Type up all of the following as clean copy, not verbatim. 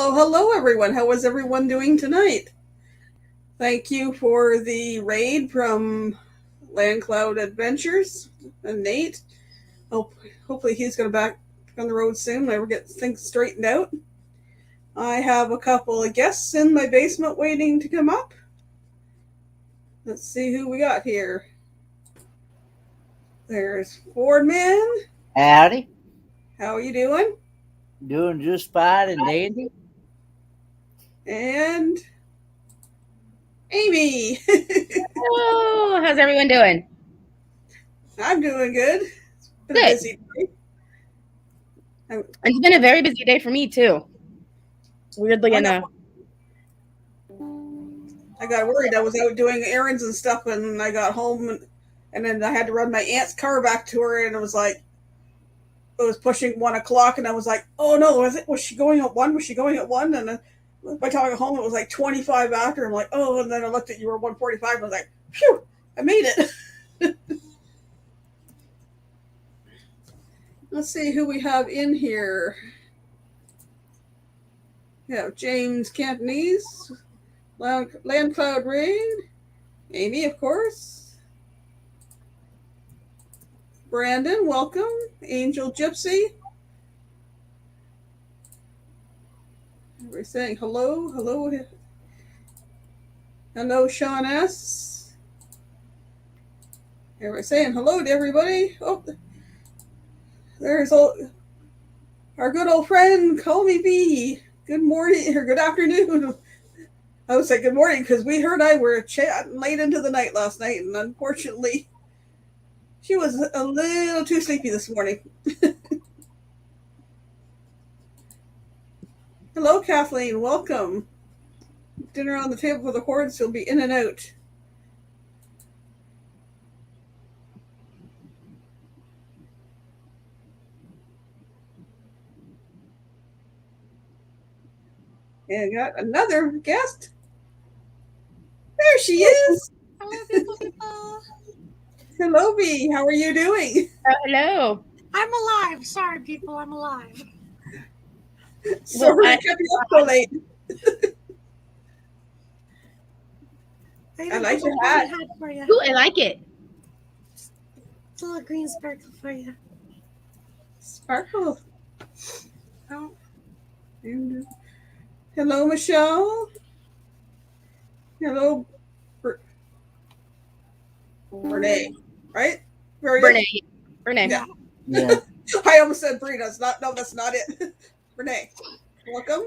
Hello, hello, everyone. How is everyone doing tonight? Thank you for the raid from Land Cloud Adventures and Nate. Hope, hopefully, he's going to back on the road soon. Whenever get things straightened out. I have a couple of guests in my basement waiting to come up. Let's see who we got here. There's Fordman. Howdy. How are you doing? Doing just fine and dandy. And Amy. Hello, how's everyone doing? I'm doing good. It's been Good. a busy day. It's been a very busy day for me too. Weirdly enough. I got worried. I was out doing errands and stuff, and I got home, and then I had to run my aunt's car back to her, and it was like, it was pushing 1 o'clock, and I was like, oh no, was she going at 1? Was she going at 1? And then by the time I got home, it was like 25 after. I'm like, oh, and then I looked at you were 1:45, and I was like, phew, I made it. Let's see who we have in here. We have James Cantonese, Land Cloud Raid, Amy, of course, Brandon, welcome, Angel Gypsy. We're saying hello, hello, hello, Sean S. And we're saying hello to everybody. Oh, there's our good old friend, Call Me B. Good morning, or good afternoon. I would say good morning because we heard I were chatting late into the night last night, and unfortunately, she was a little too sleepy this morning. Hello, Kathleen. Welcome. Dinner on the table for the hordes. She'll be in and out. And got another guest. There she is. Hello, beautiful people. Hello, B. How are you doing? Hello. I'm alive. Sorry, people. I'm alive. Sorry I kept you up so late. I like your hat. For you. Ooh, I like it. It's a little green sparkle for you. Sparkle. Oh. Hello, Michelle. Hello, Renee. Right? Renee. Yeah. I almost said Bree. That's not. No, that's not it. Renee, welcome.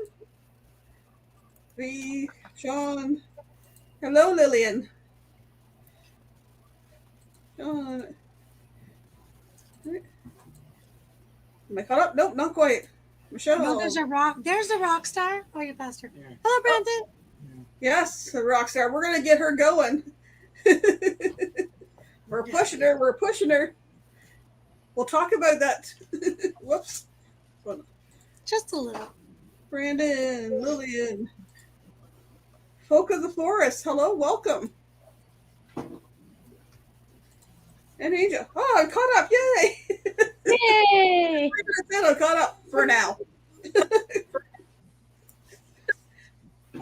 B. Sean. Hello, Lillian. Sean. Am I caught up? Nope, not quite. Michelle. No, there's a rock star. Oh, you passed her. Hello, Brandon. Yes, the rock star. We're gonna get her going. We're pushing her. We're pushing her. We'll talk about that. Whoops. Just a little. Brandon, Lillian, Folk of the Forest. Hello, welcome. And Angel. Oh, I'm caught up. Yay! Yay! I'm caught up for now.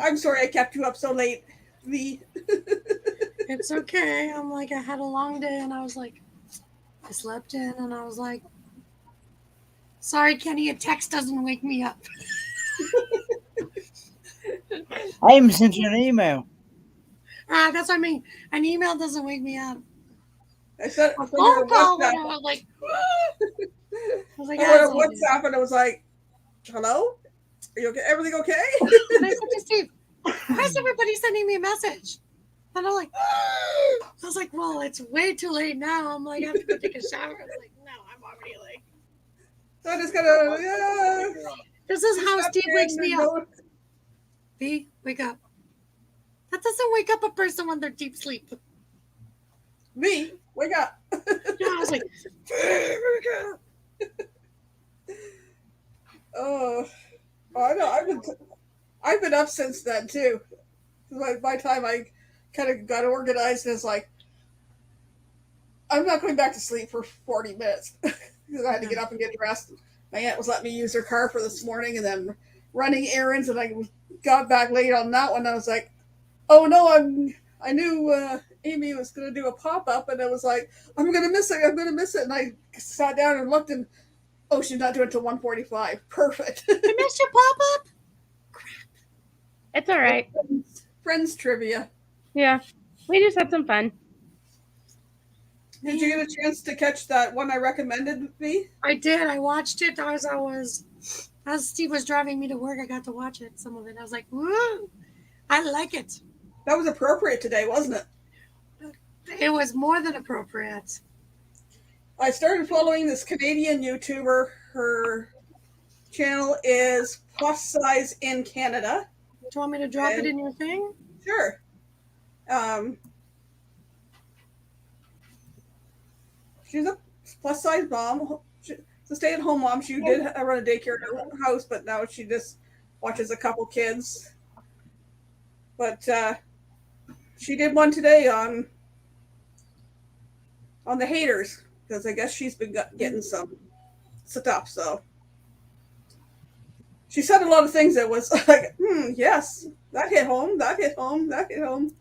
I'm sorry I kept you up so late. It's okay. I'm like, I had a long day, and I was like, I slept in, and I was like, sorry, Kenny, a text doesn't wake me up. I even sent you an email. That's what I mean. An email doesn't wake me up. I said a phone call, and I was like, I went on WhatsApp, and I was like, hello? Are you okay? Everything okay? And I said to Steve, why is everybody sending me a message? And I'm like, I was like, well, it's way too late now. I'm like, I have to go take a shower. I was like, no, I'm already late. So I just gotta, This is how Steve wakes me up. B, wake up. That doesn't wake up a person when they're deep sleep. Me, wake up. Yeah, I was like, oh, I know. I've been up since then too. By the time I kind of got organized, and it's like, I'm not going back to sleep for 40 minutes because I had to get up and get dressed. My aunt was letting me use her car for this morning, and then running errands, and I got back late on that one. I was like, oh no, I knew Amy was going to do a pop up, and I was like, I'm going to miss it. I'm going to miss it. And I sat down and looked, and oh, she's not doing it until 1:45. Perfect. I missed your pop up. It's all right. Friends trivia. Yeah, we just had some fun. Did you get a chance to catch that one I recommended me? I did. I watched it as Steve was driving me to work. I got to watch it. Some of it. I was like, woo! I like it. That was appropriate today, wasn't it? It was more than appropriate. I started following this Canadian YouTuber. Her channel is Plus Size in Canada. Do you want me to drop it in your thing? Sure. She's a plus size mom. She's a stay-at-home mom. She did run a daycare in her house, but now she just watches a couple kids. But she did one today on the haters, because I guess she's been getting some stuff. So she said a lot of things that was like, yes, that hit home, that hit home, that hit home.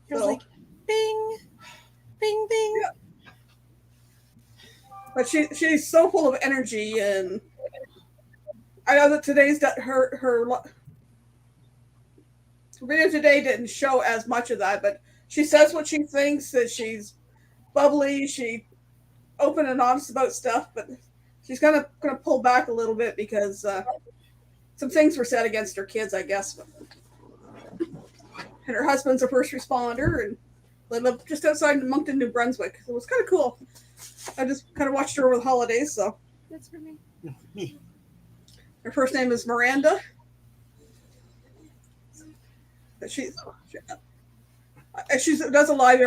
It was like, bing, bing, bing. Yeah. But she's so full of energy, and I know that today's her video today didn't show as much of that, but she says what she thinks, that she's bubbly, she open and honest about stuff, but she's gonna pull back a little bit because some things were said against her kids, I guess. And her husband's a first responder, and they live just outside Moncton, New Brunswick. So it was kind of cool. I just kind of watched her over the holidays. So that's for me. Her first name is Miranda. She does a live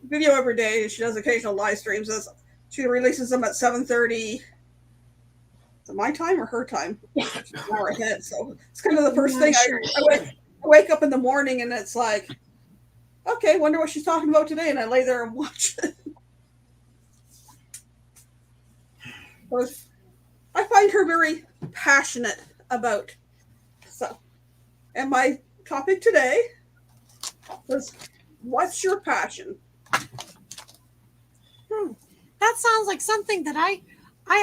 video every day. She does occasional live streams. She releases them at 7:30. Is it my time or her time? She's an hour ahead, so it's kind of the first thing. I wake up in the morning and it's like, okay, wonder what she's talking about today, and I lay there and watch it. I find her very passionate about stuff. And my topic today was, what's your passion? That sounds like something that I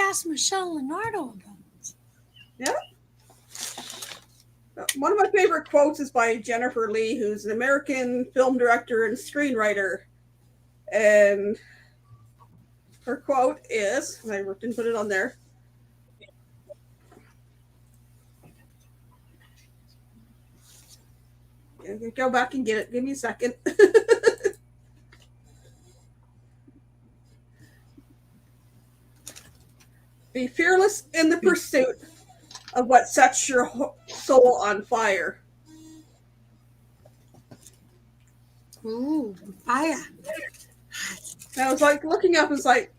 asked Michelle Leonardo about. Yeah. One of my favorite quotes is by Jennifer Lee, who's an American film director and screenwriter. And her quote is, and I didn't put it on there. Go back and get it. Give me a second. Be fearless in the pursuit of what sets your soul on fire. Ooh, fire. And I was like looking up and was like,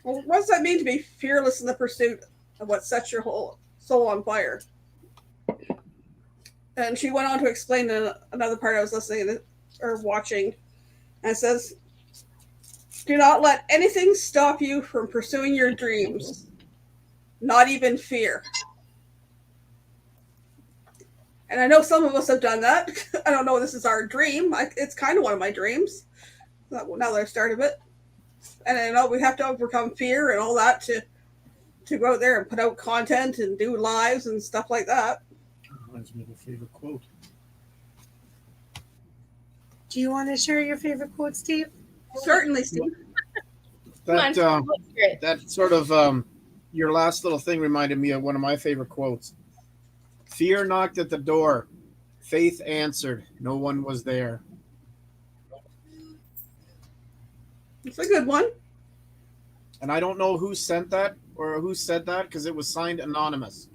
well, what does that mean to be fearless in the pursuit of what sets your whole soul on fire? And she went on to explain in another part I was listening to, or watching, and it says, do not let anything stop you from pursuing your dreams, not even fear. And I know some of us have done that. I don't know, this is our dream. It's kind of one of my dreams, now that I've started it. And I know we have to overcome fear and all that to go out there and put out content and do lives and stuff like that. Reminds me of a favorite quote. Do you want to share your favorite quote, Steve? Certainly, Steve. That sort of your last little thing reminded me of one of my favorite quotes. Fear knocked at the door. Faith answered. No one was there. It's a good one. And I don't know who sent that or who said that because it was signed anonymous.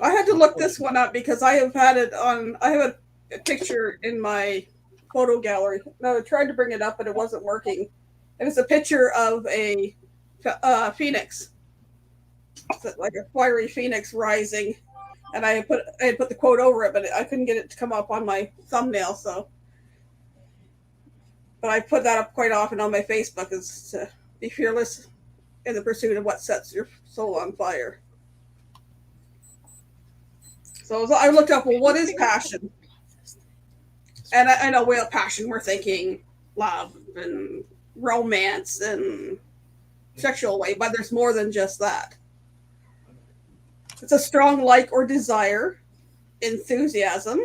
I had to look this one up because I have had it on. I have a picture in my photo gallery. No, I tried to bring it up, but it wasn't working. And it's a picture of a phoenix. It's like a fiery phoenix rising. And I had put the quote over it, but I couldn't get it to come up on my thumbnail. But I put that up quite often on my Facebook, is to be fearless in the pursuit of what sets your soul on fire. So I looked up, well, what is passion? And I know with passion, we're thinking love and romance and sexual way, but there's more than just that. It's a strong like or desire, enthusiasm,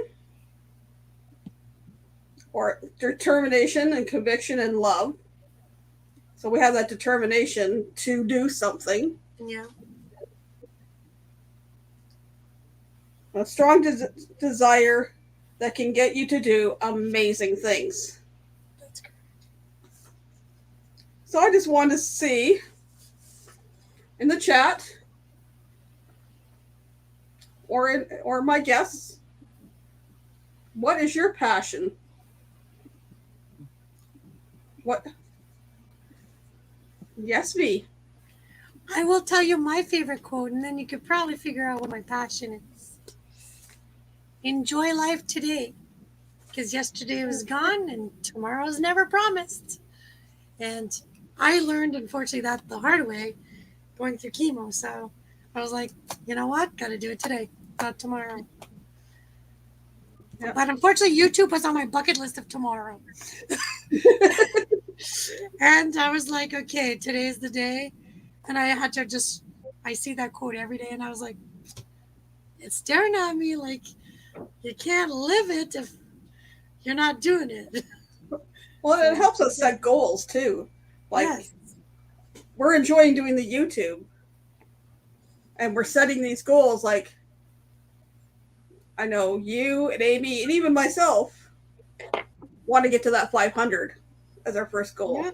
or determination and conviction and love. So we have that determination to do something. Yeah. A strong desire that can get you to do amazing things. That's correct. So I just wanted to see in the chat or my guests, what is your passion? What? Yes, V. I will tell you my favorite quote, and then you could probably figure out what my passion is. Enjoy life today, because yesterday was gone and tomorrow's never promised. And I learned, unfortunately, that the hard way going through chemo. So I was like, you know what? Got to do it today, not tomorrow. Yep. But unfortunately, YouTube was on my bucket list of tomorrow. And I was like, okay, today's the day. And I had to I see that quote every day, and I was like, it's staring at me like you can't live it if you're not doing it. Well, it helps us set goals too. Like, yes. we're enjoying doing the YouTube, and we're setting these goals. Like, I know you and Amy and even myself want to get to that 500 as our first goal. Yeah.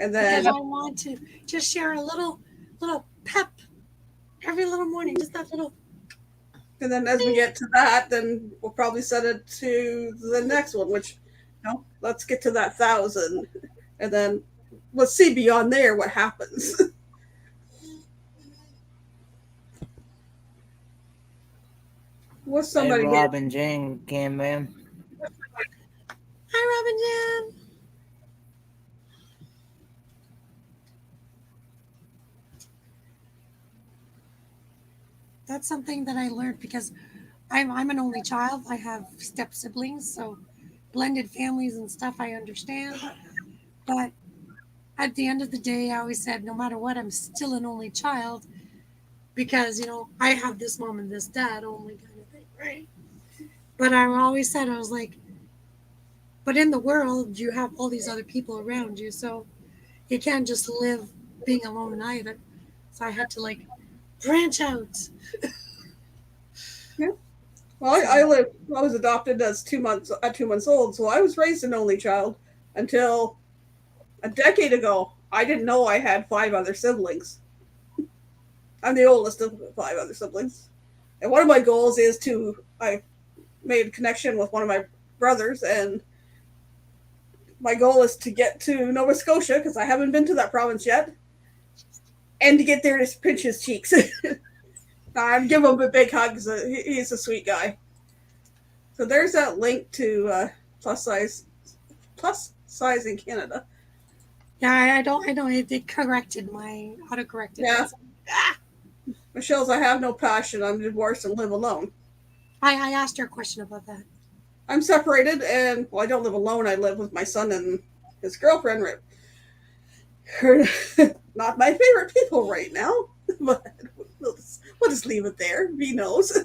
And then Because I want to just share a little pep every little morning, just that little. And then as we get to that, then we'll probably set it to the next one, which, let's get to that 1,000. And then let's see beyond there what happens. What's somebody Hey, Robin Jane came in. Hi, Robin Jan. That's something that I learned because I'm an only child. I have step siblings, so blended families and stuff I understand. But at the end of the day, I always said, no matter what, I'm still an only child because, I have this mom and this dad only kind of thing, right? But I always said, I was like, but in the world, you have all these other people around you, so you can't just live being alone either. So I had to branch out. Yeah. Well, I was adopted as 2 months at 2 months old, so I was raised an only child until a decade ago. I didn't know I had 5 other siblings. I'm the oldest of 5 other siblings, and one of my goals is I made a connection with one of my brothers, and my goal is to get to Nova Scotia because I haven't been to that province yet, and to get there to pinch his cheeks. I'd give him a big hug because he's a sweet guy. So there's that link to plus size in Canada. Yeah, I know it corrected my autocorrected. Yeah. Michelle's, I have no passion. I'm divorced and live alone. I asked her a question about that. I'm separated, and I don't live alone. I live with my son and his girlfriend. Not my favorite people right now, but we'll just leave it there. He knows.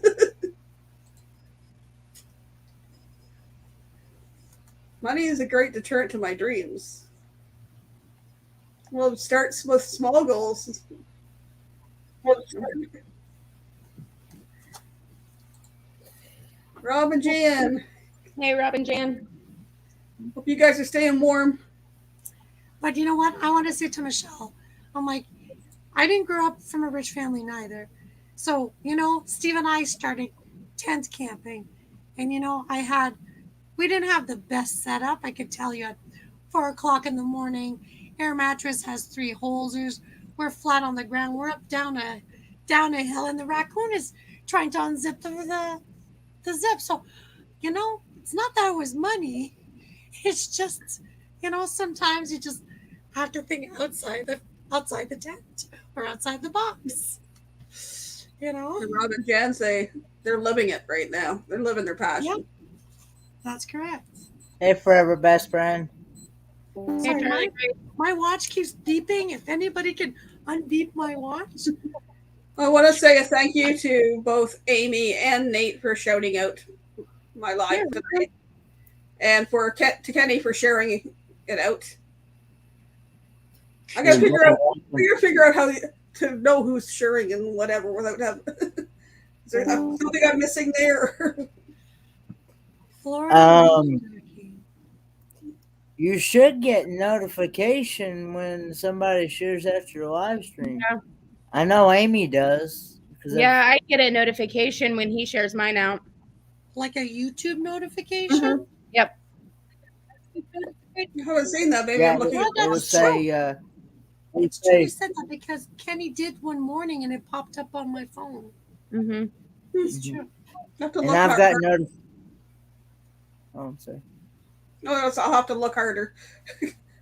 Money is a great deterrent to my dreams. Well, it starts with small goals. Robin Jan. Hey, Robin Jan. Hope you guys are staying warm. But you know what? I want to say to Michelle, I'm like, I didn't grow up from a rich family neither. So, Steve and I started tent camping. And, we didn't have the best setup. I could tell you at 4 o'clock in the morning, air mattress has 3 holes. We're flat on the ground. We're up down a hill, and the raccoon is trying to unzip the zip. So, it's not that it was money. It's just, sometimes you just have to think outside the tent or outside the box. You know? And Rob and Jan say they're living it right now. They're living their passion. Yep. That's correct. Hey, forever best friend. Hey, Sorry, Charlie. my watch keeps beeping. If anybody can unbeep my watch. I want to say a thank you to both Amy and Nate for shouting out my live tonight, and to Kenny for sharing it out. I gotta figure out how to know who's sharing and whatever without having. Is there something I'm missing there? Florida. You should get notification when somebody shares out your live stream. Yeah. I know Amy does. Yeah, I get a notification when he shares mine out. Like a YouTube notification? Mhm. Yep. I haven't seen that. Maybe Yeah, I'm looking. Well, it will that's say. It's true you said that because Kenny did one morning and it popped up on my phone. Mm-hmm. It's true. I have to And look I've harder. got notification. Oh, I'm sorry. No, I'll have to look harder.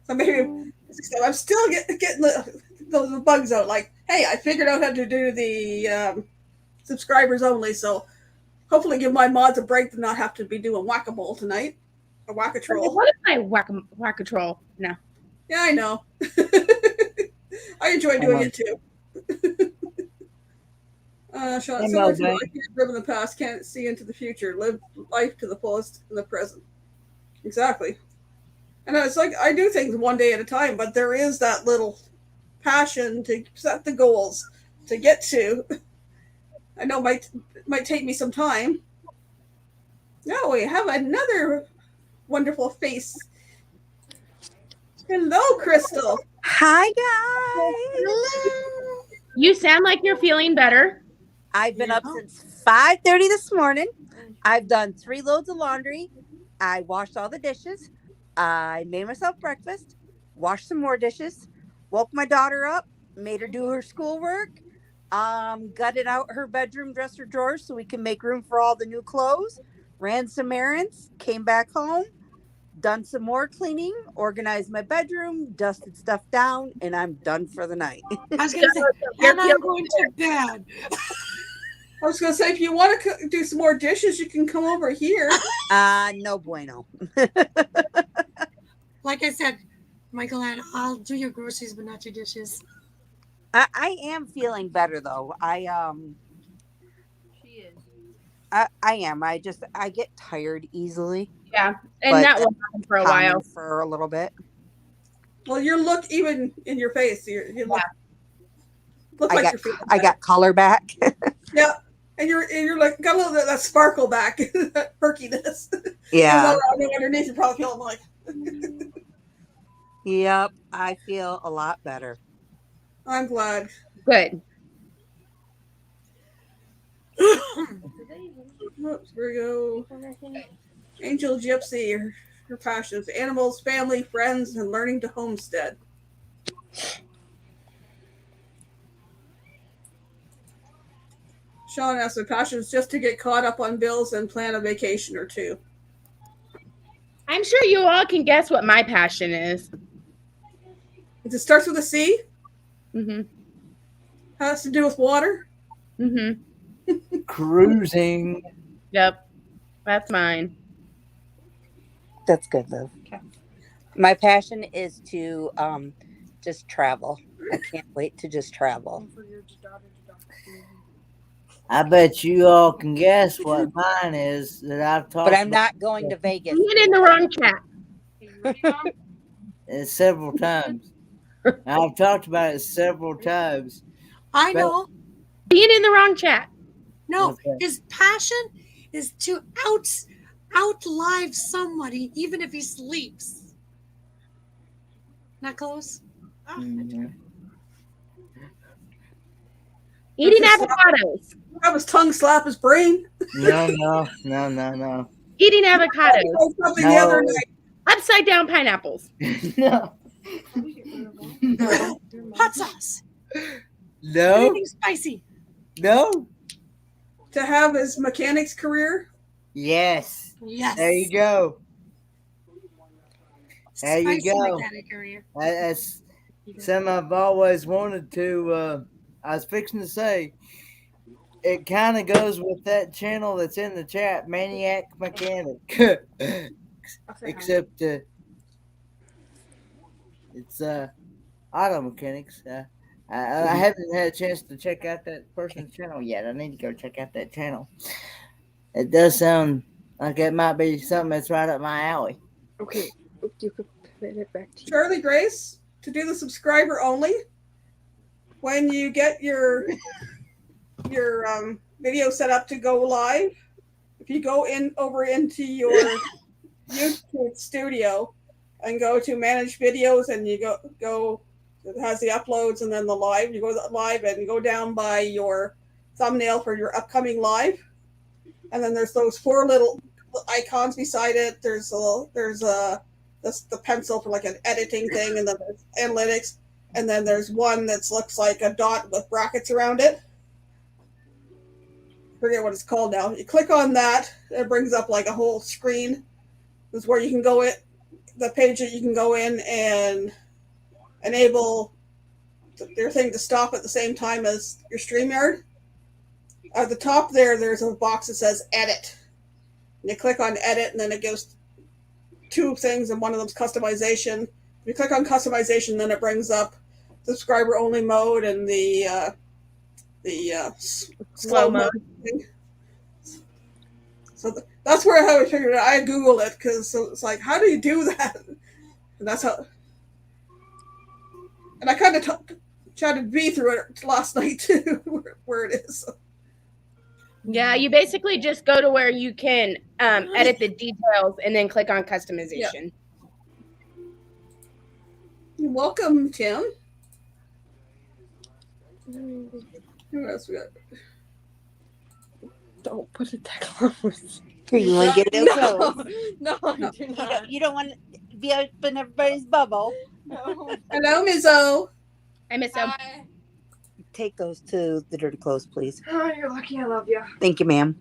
So maybe I'm still getting those bugs out. Like, hey, I figured out how to do the subscribers only. So hopefully, give my mods a break to not have to be doing whack-a-mole tonight or whack-a-troll. What is my whack-a-troll? No. Yeah, I know. I enjoy doing it too. Sean, Hey, similar to Mel, I can't live in the past, can't see into the future. Live life to the fullest in the present. Exactly. And it's like I do things one day at a time, but there is that little passion to set the goals to get to. I know it might take me some time. Now we have another wonderful face. Hello, Crystal. Hi, guys. You sound like you're feeling better. I've been up since 5:30 this morning. I've done 3 loads of laundry. I washed all the dishes. I made myself breakfast, washed some more dishes, woke my daughter up, made her do her schoolwork, gutted out her bedroom dresser drawers so we can make room for all the new clothes, ran some errands, came back home, done some more cleaning, organized my bedroom, dusted stuff down, and I'm done for the night. I was going to say, and I'm going to bed. I was going to say, if you want to do some more dishes, you can come over here. No bueno. Like I said, Michael, I'll do your groceries, but not your dishes. I am feeling better though. She is. I am. I get tired easily. Yeah, and that will happen for a while. For a little bit. Well, your look, even in your face, you look like you're feeling better. I got color back. Yeah. And you're like got a little bit of that sparkle back, that perkiness. Yeah. Underneath, you're probably feeling like. Yep, I feel a lot better. I'm glad. Good. Oops, here we go. Angel Gypsy, her passions: animals, family, friends, and learning to homestead. Sean asked, "My passion is just to get caught up on bills and plan a vacation or two." I'm sure you all can guess what my passion is. It starts with a C. Mm-hmm. Has to do with water. Mm-hmm. Cruising. Yep. That's mine. That's good, Liv. Okay. My passion is to just travel. I can't wait to just travel. I bet you all can guess what mine is that I've talked about. But I'm not going to Vegas. You're in the wrong chat. Several times. I've talked about it several times. I know. Being in the wrong chat. No, his passion is to outlive somebody, even if he sleeps. Not close? Oh, Eating avocados. Have his tongue slap his brain. No. Eating avocados. Something the other night. Upside down pineapples. No. Hot sauce. No. Anything spicy. No. To have his mechanics career. Yes. Yes. There you go. There you Spicy go. mechanic career. That's something I've always wanted to. I was fixing to say, it kind of goes with that channel that's in the chat, Maniac Mechanic. Except it's auto mechanics. I haven't had a chance to check out that person's channel yet. I need to go check out that channel. It does sound like it might be something that's right up my alley. Okay, you could put it back to you. Charlie Grace, to do the subscriber only, when you get your video set up to go live, if you go over into your YouTube studio and go to manage videos and you go it has the uploads and then the live, you go to live and go down by your thumbnail for your upcoming live, and then there's those 4 little icons beside it. There's the pencil for like an editing thing, and then there's analytics, and then there's one that looks like a dot with brackets around it. I forget what it's called now. You click on that, it brings up like a whole screen. This is where you can go in the page that you can go in and enable their thing to stop at the same time as your StreamYard. At the top there's a box that says edit. And you click on edit, and then it gives 2 things, and one of them's customization. If you click on customization, then it brings up subscriber only mode and the slow mode thing. So that's where I figured it out. I Googled it because it's like, how do you do that? And that's how. And I kind of chatted B through it last night too, where it is. Yeah, you basically just go to where you can edit the details and then click on customization. You're welcome, Tim. Who else we got? Don't put it that close. Here, you want to get it close? No, I do not. You don't want to be up in everybody's bubble. No. Hello, Mizzo. I miss him. Take those to the dirty clothes, please. Oh, you're lucky. I love you. Thank you, ma'am.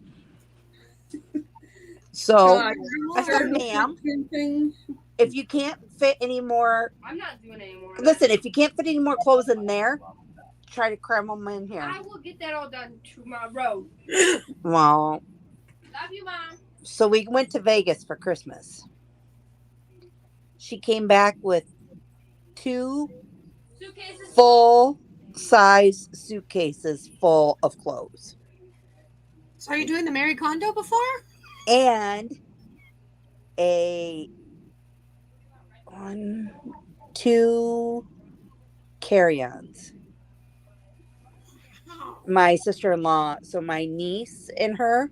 So, I said, ma'am, if you can't fit any more, I'm not doing it anymore. listen, if you can't fit any more clothes in there, try to cram them in here. I will get that all done tomorrow. Well, Love you, Mom. so we went to Vegas for Christmas. She came back with 2 Suitcases. full-size suitcases full of clothes. So are you doing the Mary Kondo before? And two carry-ons. My sister-in-law, so my niece and her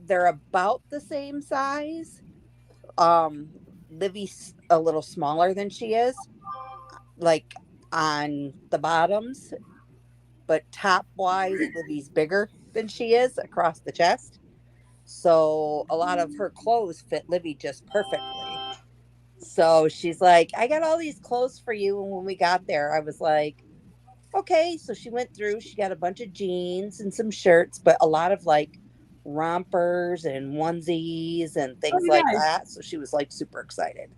they're about the same size. Livy's a little smaller than she is, like on the bottoms, but top-wise, Livy's bigger than she is across the chest. So a lot of her clothes fit Livy just perfectly. So she's like, I got all these clothes for you. And when we got there, I was like, okay. So she went through, she got a bunch of jeans and some shirts, but a lot of like rompers and onesies and things like that. So she was like super excited.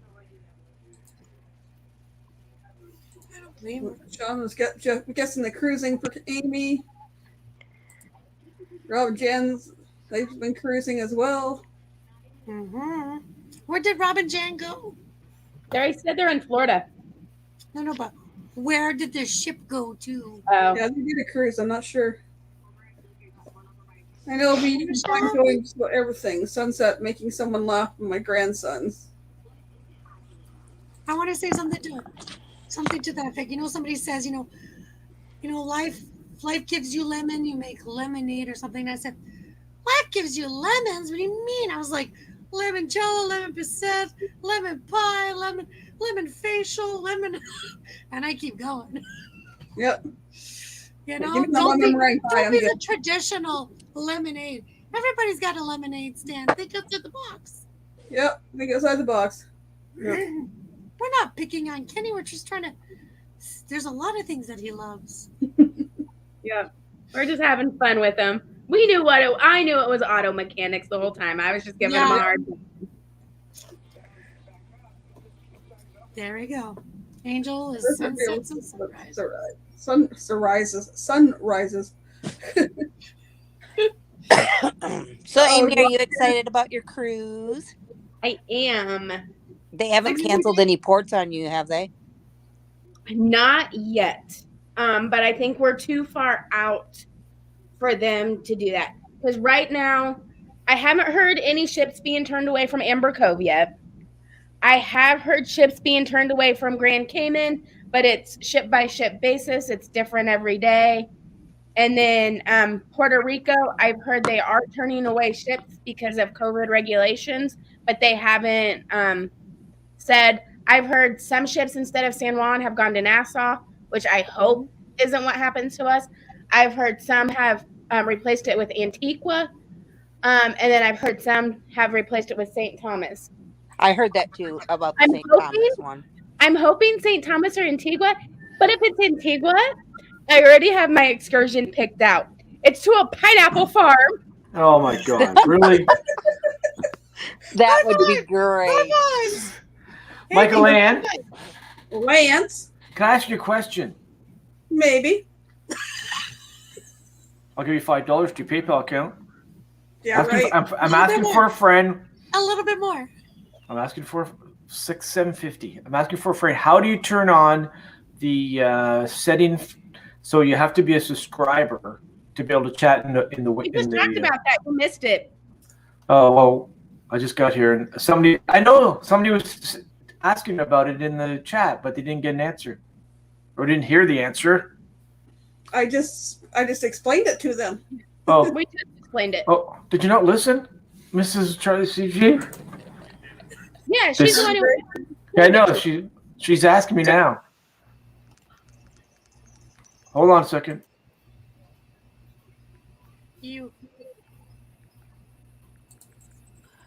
Sean was guessing the cruising for Amy. Rob and Jen's, they've been cruising as well. Mm-hmm. Where did Rob and Jan go? They said they're in Florida. No, but where did the ship go to? Oh. Yeah, they did a cruise. I'm not sure. I know we like going to everything. Sunset, making someone laugh, and my grandsons. I want to say something to that effect. You know, somebody says, you know, life gives you lemon, you make lemonade or something. And I said, life gives you lemons? What do you mean? I was like, lemon jello, lemon pisset, lemon pie, lemon facial, lemon, and I keep going. Yep. You know, Give me the don't lemon be meringue pie, I'm the good. traditional lemonade. Everybody's got a lemonade stand. Think outside the box. Yep, think outside the box. Yep. We're not picking on Kenny. We're just trying to. There's a lot of things that he loves. Yeah, we're just having fun with him. We knew I knew it was auto mechanics the whole time. I was just giving him a hard time. There we go. Angel is sunsets and sunrise. Sunrises. So, Oh, Amy, are you excited about your cruise? I am. They haven't canceled any ports on you, have they? Not yet. But I think we're too far out for them to do that. Because right now, I haven't heard any ships being turned away from Amber Cove yet. I have heard ships being turned away from Grand Cayman, but it's ship by ship basis. It's different every day. And then Puerto Rico, I've heard they are turning away ships because of COVID regulations, but they haven't said. I've heard some ships instead of San Juan have gone to Nassau, which I hope isn't what happens to us. I've heard some have replaced it with Antigua, and then I've heard some have replaced it with St. Thomas. I heard that too about the I'm St. hoping- Thomas one. I'm hoping St. Thomas or Antigua, but if it's Antigua, I already have my excursion picked out. It's to a pineapple farm. Oh my God! Really, That would be great. Michael Ann? Lance, Can I ask you a question? maybe. I'll give you $5 to your PayPal account. Yeah, right. I'm asking for a friend. A little bit more. I'm asking for $750. I'm asking for a friend. How do you turn on the setting? So you have to be a subscriber to be able to chat in the. We just talked about that. You missed it. Oh well, I just got here and somebody was asking about it in the chat, but they didn't get an answer or didn't hear the answer. I just explained it to them. Oh, We just explained it. oh, did you not listen, Mrs. Charlie CG? Yeah, she's the one who. Yeah, I know. She's asking me now. Hold on a second. You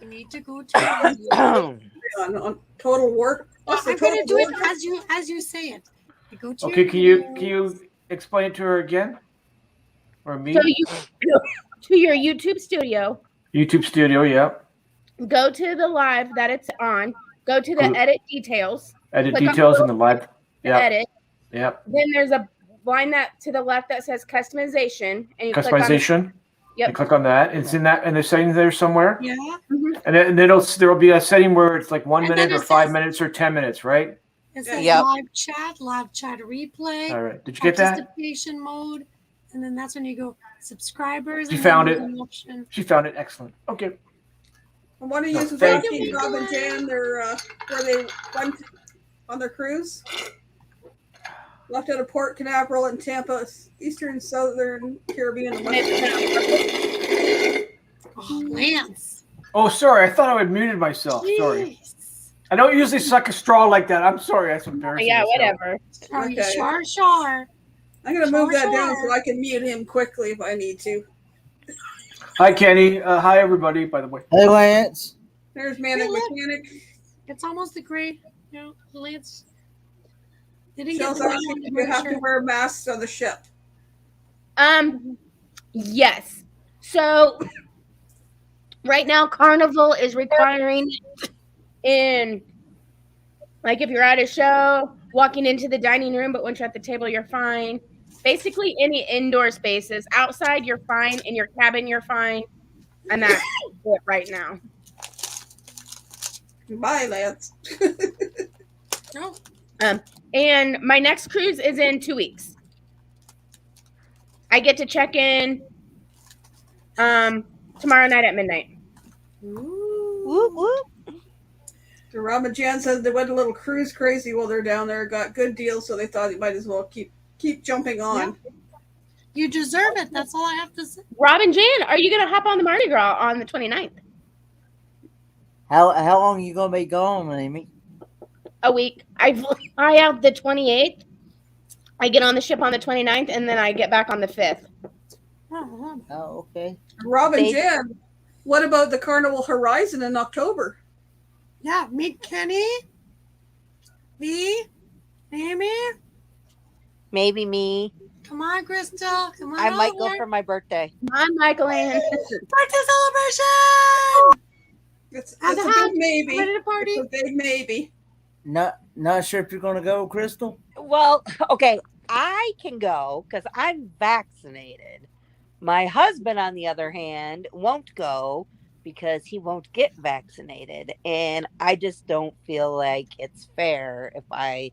need to go to. On Total War. Well, What's the I'm going to Total do it War? as you say it. You go to. Okay, can you explain it to her again, or me? So you to your YouTube studio, YouTube Studio, yeah. go to the live that it's on, go to the Cool. edit details, Edit Click on details the in the live. Yeah, edit. yeah. Then there's a line that to the left that says customization, and you Customization. Yep. You click on that. It's in that, and the settings there somewhere. Yeah. And then there'll be a setting where it's like 1 And then minute or it 5 says- minutes or 10 minutes, right? It says Yep. live chat replay. All right. Did you get that? Participation mode, and then that's when you go subscribers. You and found then it. there's an option. She found it. Excellent. Okay. And one of you No, was thank asking you. Rob and Jan where they went on their cruise. Left out of Port Canaveral and Tampa, Eastern Southern Caribbean. Oh, Lance. Oh, sorry. I thought I had muted myself. Sorry. Jeez. I don't usually suck a straw like that. I'm sorry. That's embarrassing. yeah, as hell. whatever. Are you Okay. sure? I'm gonna move that down Sure. so I can mute him quickly if I need to. Hi, Kenny. Hi, everybody, by the way. Hey, Lance. There's Manic Hey, look. Mechanic. It's almost the great, Lance. They didn't Shell's get the asking if you have to wear masks on the ship. Yes. So right now, Carnival is requiring in, like, if you're at a show, walking into the dining room, but once you're at the table, you're fine. Basically, any indoor spaces. Outside, you're fine. In your cabin, you're fine. And that's it right now. Bye, Lance. No. And my next cruise is in 2 weeks. I get to check in tomorrow night at midnight. Whoop, whoop. So Rob and Jan said they went a little cruise crazy while they're down there. Got good deals, so they thought they might as well keep jumping on. You deserve it. That's all I have to say. Rob and Jan, are you going to hop on the Mardi Gras on the 29th? How long you gonna be gone, Amy? A week. I fly out the 28th. I get on the ship on the 29th, and then I get back on the 5th. Oh, Oh, okay. Rob and They- Jan, what about the Carnival Horizon in October? yeah. Meet Kenny. Me. Amy. Maybe me. Come on, Crystal. Come on. I might go over. for my birthday. Come on, Michael Ann. birthday celebration. It's Have a the big house maybe. ready to party. It's a big maybe. Not sure if you're gonna go, Crystal. Well, okay, I can go because I'm vaccinated, My husband, on the other hand, won't go because he won't get vaccinated. And I just don't feel like it's fair if I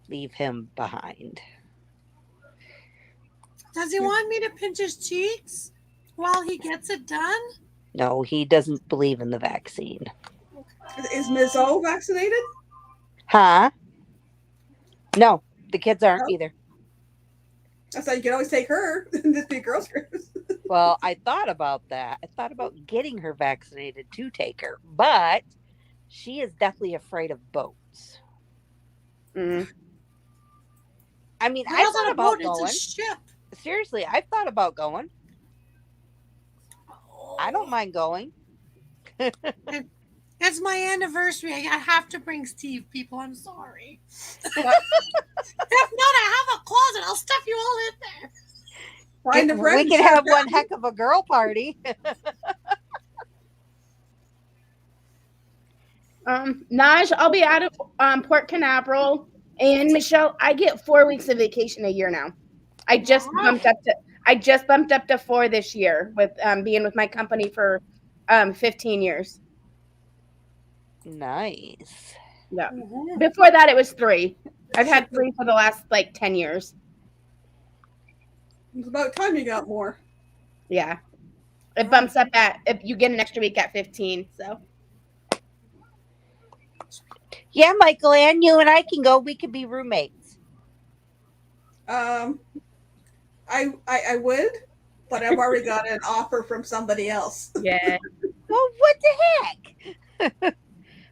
leave him behind. Does he want me to pinch his cheeks while he gets it done? No, he doesn't believe in the vaccine. Is Ms. O vaccinated? Huh? No, the kids aren't Oh. either. I thought you could always take her. Just be a girls' cruise. Well, I thought about that. I thought about getting her vaccinated to take her, but she is deathly afraid of boats. Mm. I mean, It I wasn't thought a about boat, it's a going. ship. Seriously, I've thought about going. I don't mind going. It's my anniversary. I have to bring Steve, people. I'm sorry. If not, I have a closet. I'll stuff you all in there. Find a friend. We can have one heck of a girl party. Naj, I'll be out of Port Canaveral, and Michelle, I get 4 weeks of vacation a year now. I just bumped up to 4 this year with being with my company for 15 years. Nice. Yeah. Before that, it was 3. I've had 3 for the last 10 years. It's about time you got more. Yeah. It bumps up if you get an extra week at 15. So. Yeah, Michael, and you and I can go. We could be roommates. I would, but I've already got an offer from somebody else. Yeah. Well, what the heck?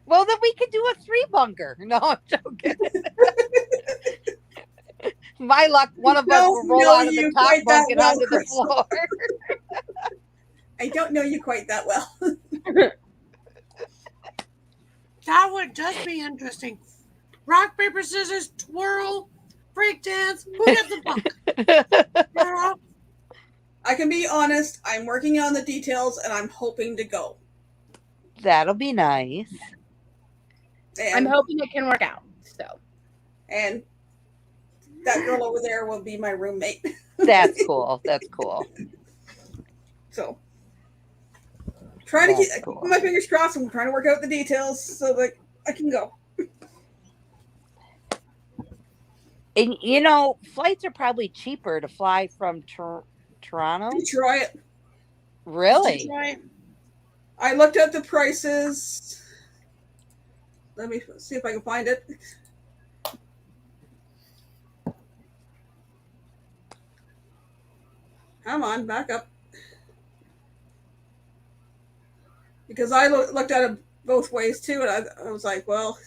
Well, then we could do a 3-bunker. No, I'm joking. My luck, one of us will roll out of the top bunk and onto the floor. I don't know you quite that well. That would just be interesting. Rock, paper, scissors, twirl, break dance. Who gets the bunk? Yeah. I can be honest. I'm working on the details, and I'm hoping to go. That'll be nice. And, I'm hoping it can work out. So. And that girl over there will be my roommate. That's cool. That's cool. So, trying to keep my fingers crossed. I'm trying to work out the details so that I can go. And flights are probably cheaper to fly from Toronto. Detroit. Really? Detroit. I looked at the prices. Let me see if I can find it. Come on, back up. Because I looked at it both ways too, and I was like, well,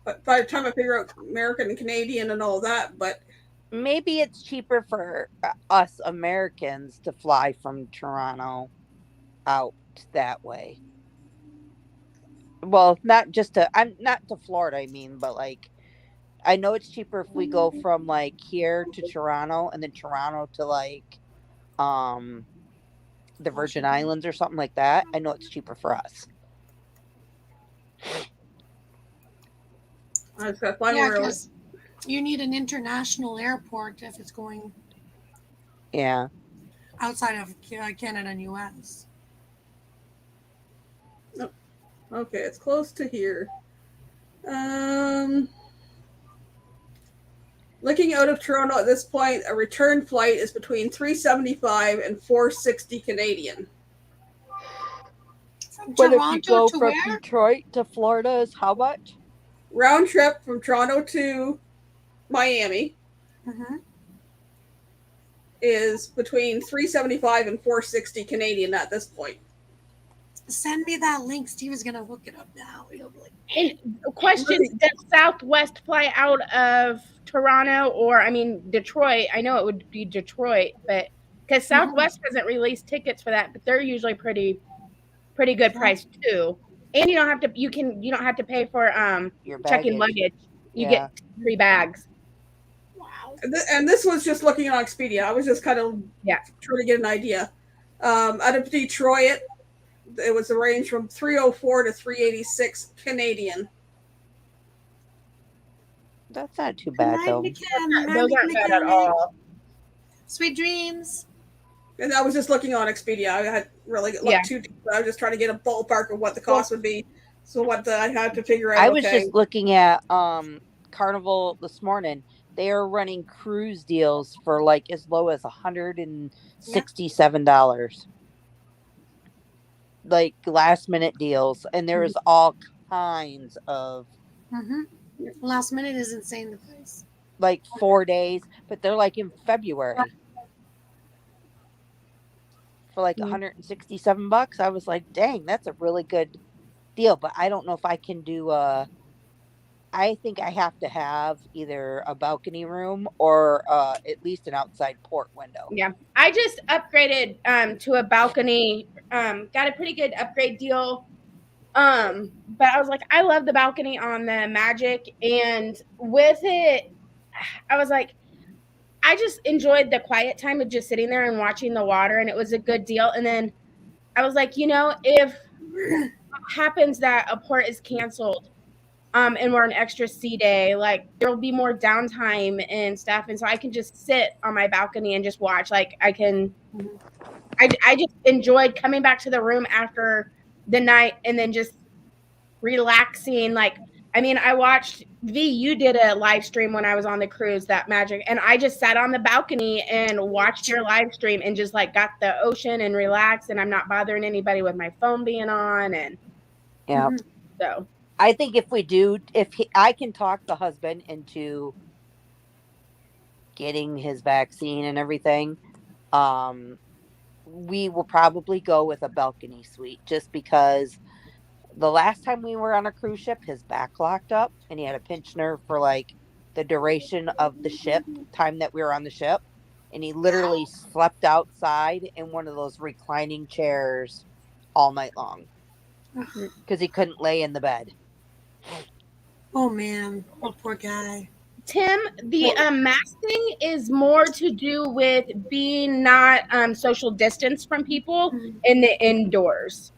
but by the time I figure out American and Canadian and all that, but maybe it's cheaper for us Americans to fly from Toronto out that way. Well, not to Florida, I mean, but I know it's cheaper if we go from here to Toronto and then Toronto to the Virgin Islands or something like that. I know it's cheaper for us. I just gotta find where it was. You need an international airport if it's going. Yeah. Outside of Canada and U.S. Okay, it's close to here. Looking out of Toronto at this point, a return flight is between $375 and $460 Canadian. From But Toronto if you go to from where? Detroit to Florida is how much? Round trip from Toronto to Miami is between $375 and $460 Canadian at this point. Send me that link. Steve is gonna look it up now. He'll be like, Question: does Southwest fly out of Toronto or Detroit? I know it would be Detroit, but because Southwest doesn't release tickets for that, but they're usually pretty good price too. And you don't have to pay for Your check-in luggage. You get 3 bags. wow. And this was just looking on Expedia. I was just kind of trying to get an idea. Out of Detroit, it was a range from $304 to $386 Canadian. That's not too bad though. Those aren't bad at all. Sweet dreams. And I was just looking on Expedia. I had really looked Yeah. too deep. I was just trying to get a ballpark of what the cost would be. So what I had to figure out. I was Okay, just looking at Carnival this morning. They are running cruise deals for like as low as $167. Like last minute deals, and there is all kinds of Last minute is insane. The price. like 4 days, but they're like in February for like $167. I was like, dang, that's a really good deal. But I don't know if I can do I think I have to have either a balcony room or at least an outside port window. Yeah. I just upgraded to a balcony. Got a pretty good upgrade deal. But I was like, I love the balcony on the Magic, and with it, I was like, I just enjoyed the quiet time of just sitting there and watching the water, and it was a good deal. And then I was like, if it happens that a port is canceled, and we're an extra sea day, like there will be more downtime and stuff, and so I can just sit on my balcony and just watch. Like I just enjoyed coming back to the room after the night and then just relaxing. Like, I mean, I watched you did a live stream when I was on the cruise, that Magic, and I just sat on the balcony and watched your live stream and just like got the ocean and relaxed, and I'm not bothering anybody with my phone being on. And Yeah. so I think I can talk the husband into getting his vaccine and everything, we will probably go with a balcony suite just because the last time we were on a cruise ship, his back locked up and he had a pinch nerve for like the duration of the ship time that we were on the ship. And he literally slept outside in one of those reclining chairs all night long because he couldn't lay in the bed. Oh man, oh poor guy. Tim, the mask thing is more to do with being not social distance from people in the indoors.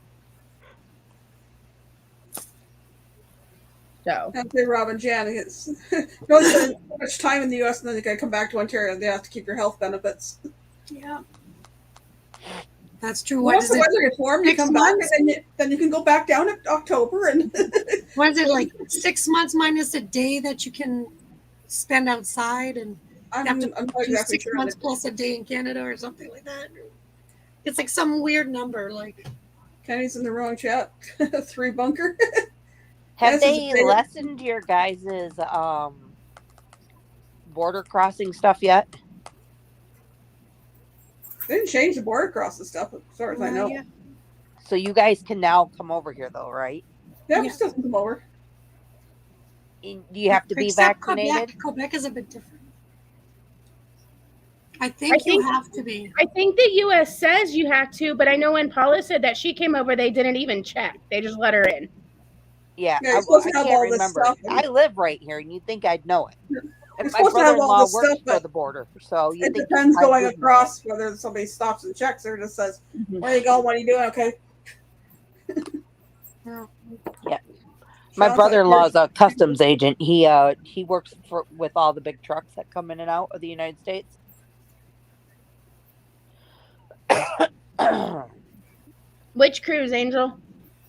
So after Rob and Jan, it's don't spend so much time in the U.S. and then they got to come back to Ontario. They have to keep your health benefits. Yeah, that's true. Once the weather gets warm, you come back, and then you can go back down in October. And what is it, like 6 months minus a day that you can spend outside, and I'm have to not do exactly 6 sure. months plus a day in Canada or something like that. It's like some weird number. Like Kenny's in the wrong chat. 3 bunker. Have they lessened your guys' border crossing stuff yet? They didn't change the border crossing stuff, as far as I know. Yeah. So you guys can now come over here, though, right? Yeah, we still can come over. Do you have to be Except vaccinated? Quebec is a bit different. I think you have to be. I think the U.S. says you have to, but I know when Paula said that she came over, they didn't even check. They just let her in. Yeah, Yeah, I supposed to have can't all this remember. stuff. I live right here, and you'd think I'd know it. And my supposed to have all brother-in-law this works stuff, for but the border, so you it think depends I going would know across whether somebody stops and checks or just says, "Where you going? What are you doing?" Okay. Yeah. My brother-in-law is a customs agent. He works with all the big trucks that come in and out of the United States. Which cruise, Angel?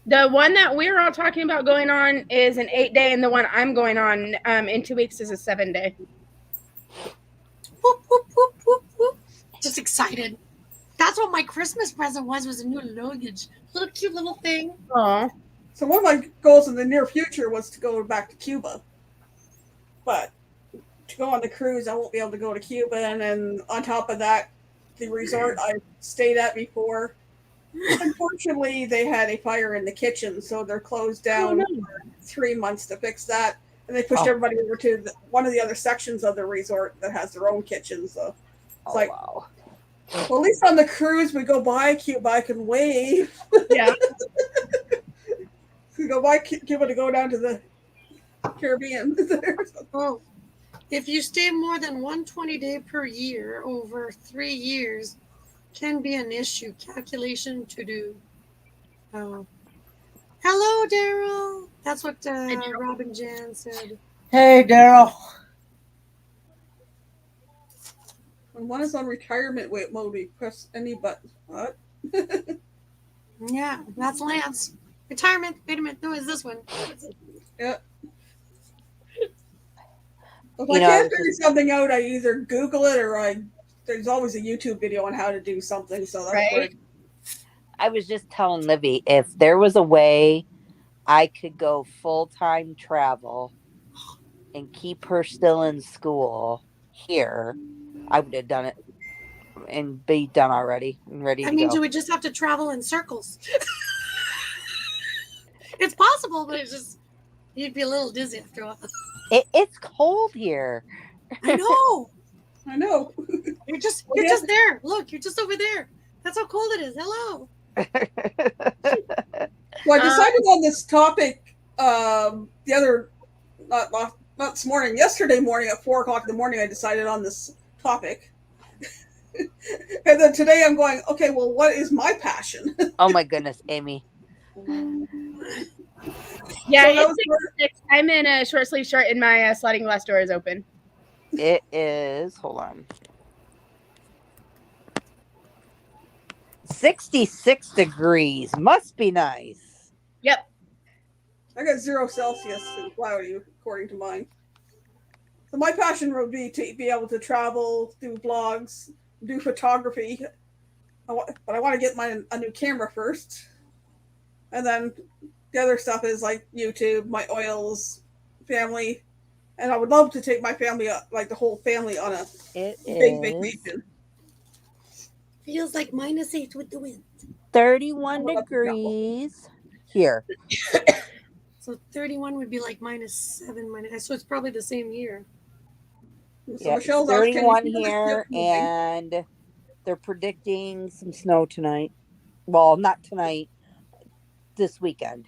The one that we're all talking about going on is an 8-day, and the one I'm going on in 2 weeks is a 7-day. Whoop, whoop, whoop, whoop, whoop. Just excited. That's what my Christmas present was a new luggage. Little cute little thing. Aww. So one of my goals in the near future was to go back to Cuba. But to go on the cruise, I won't be able to go to Cuba. And then on top of that, the resort I stayed at before, unfortunately, they had a fire in the kitchen, so they're closed down for 3 months to fix that. And they pushed everybody over to one of the other sections of the resort that has their own kitchen. So it's wow. Well, at least on the cruise, we go by Cuba, I can wave. Yeah. We go by Cuba to go down to the Caribbean. Oh, if you stay more than 120 days per year over 3 years, can be an issue. Calculation to do. Oh, hello, Daryl. That's what Robin Jan said. Hey, Daryl. When one is on retirement mode, we press any button. What? Yeah, that's Lance. Retirement. Wait a minute. No, it's this one. Yeah. If You I know, I can't was figure just something out, I either Google it or there's always a YouTube video on how to do something. So that's where. Right. I was just telling Livy if there was a way I could go full-time travel and keep her still in school here, I would have done it and be done already and ready That to means go. you would just have to travel in circles. It's possible, but it's just you'd be a little dizzy after a while. It's cold here. I know. I know. You're just there. Look, you're just over there. That's how cold it is. Hello. Well, I decided on this topic the other not this morning, yesterday morning at 4:00 in the morning. I decided on this topic, and then today I'm going. Okay, well, what is my passion? Oh my goodness, Amy. Yeah, So that it's was 6:06. I'm in a short sleeve shirt and my sliding glass door is open. It is, hold on, 66 degrees. Must be nice. Yep. I got 0 Celsius and cloudy, according to mine. So my passion would be to be able to travel, do vlogs, do photography. But I want to get a new camera first, and then the other stuff is like YouTube, my oils, family, and I would love to take my family, like the whole family, on a It big is vacation. Feels like -8 with the wind. 31 degrees here. So 31 would be like -7, so it's probably the same year. So Yeah, Michelle's it's asking, 31 "You feel the here, ship moving?" and they're predicting some snow tonight. Well, not tonight, this weekend.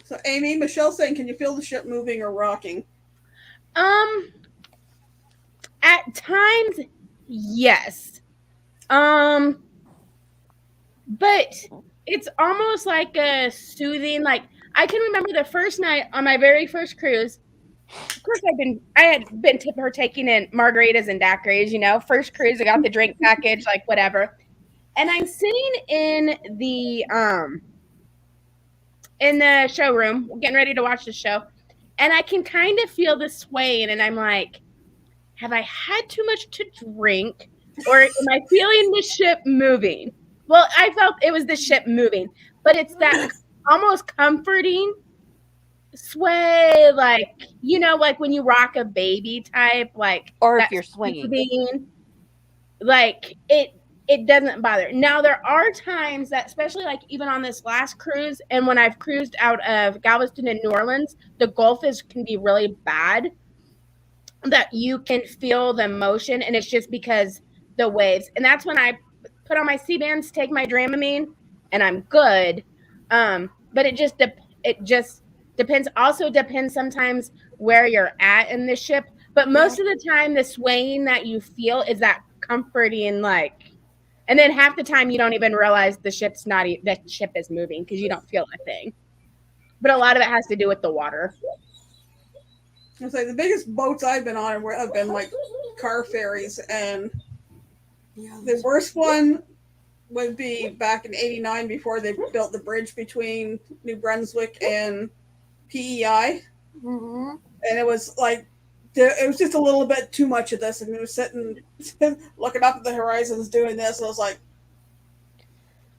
So Amy, Michelle's saying, "Can you feel the ship moving or rocking?" At times, yes. But it's almost like a soothing, like I can remember the first night on my very first cruise. Of course, I had been partaking in margaritas and daiquiris, first cruise, I got the drink package, like whatever. And I'm sitting in the showroom, getting ready to watch the show. And I can kind of feel the swaying, and I'm like, have I had too much to drink, or am I feeling the ship moving? Well, I felt it was the ship moving, but it's that almost comforting sway, like, like when you rock a baby type, like, or if you're swinging, like it doesn't bother. Now there are times that, especially like even on this last cruise, and when I've cruised out of Galveston and New Orleans, the Gulf can be really bad, that you can feel the motion, and it's just because the waves. And that's when I put on my C-bands, take my Dramamine, and I'm good. But it just depends. Also depends sometimes where you're at in the ship. But most of the time, the swaying that you feel is that comforting, like, and then half the time you don't even realize the ship is moving because you don't feel a thing. But a lot of it has to do with the water. I was like, the biggest boats I've been on have been like car ferries, and the worst one would be back in '89 before they built the bridge between New Brunswick and PEI. Mm-hmm. And it was like, it was just a little bit too much of this, and we were sitting looking up at the horizons doing this, and I was like,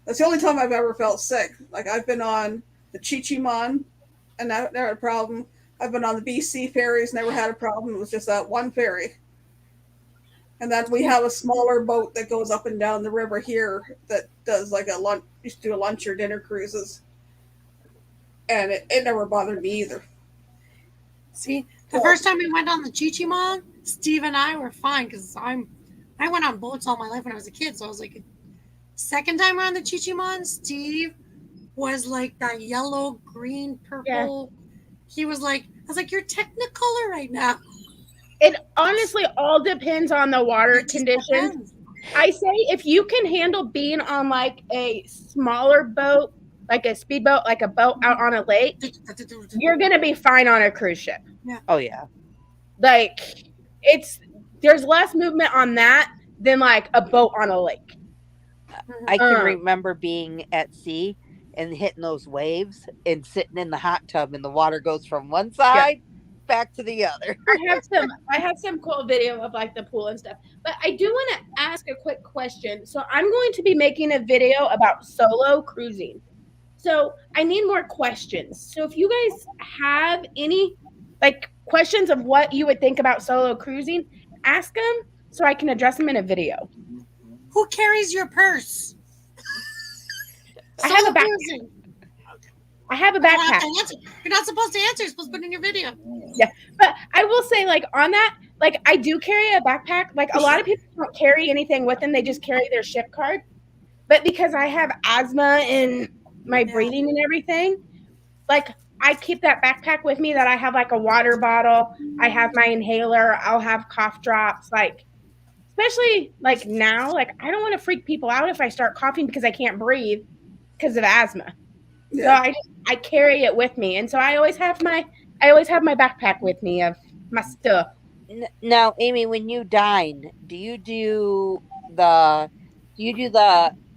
that's the only time I've ever felt sick. Like, I've been on the Chi-Chi-Mon and never had a problem. I've been on the BC ferries, never had a problem. It was just that one ferry. And then we have a smaller boat that goes up and down the river here that does like used to do a lunch or dinner cruises. And it never bothered me either. See, the first time we went on the Chi-Chi-Mon, Steve and I were fine because I went on boats all my life when I was a kid. So I was like, second time around the Chi-Chi-Mon, Steve was like that yellow, green, purple. Yeah. He was like, I was like, you're Technicolor right now. It honestly all depends on the water conditions. Depends. I say if you can handle being on like a smaller boat, like a speedboat, like a boat out on a lake, you're going to be fine on a cruise ship. Yeah. Oh, yeah. Like, it's there's less movement on that than like a boat on a lake. I can Um, remember being at sea and hitting those waves and sitting in the hot tub, and the water goes from one side back to the other. I have some cool video of like the pool and stuff. But I do want to ask a quick question. So I'm going to be making a video about solo cruising. So I need more questions. So if you guys have any like questions of what you would think about solo cruising, ask them so I can address them in a video. Who carries your purse? I have a Solo backpack. cruising. I have a You don't have backpack. to answer. You're not supposed to answer. You're supposed to put it in your video. But I will say, like, on that, like, I do carry a backpack. Like, a lot of people don't carry anything with them, they just carry their ship card. But because I have asthma and my breathing and everything, like, I keep that backpack with me that I have, like, a water bottle. I have my inhaler. I'll have cough drops. Like, especially, like, now, like, I don't want to freak people out if I start coughing because I can't breathe because of asthma. So I carry it with me. And so I always have my backpack with me of my stuff. Now, Amy, when you dine, do you do the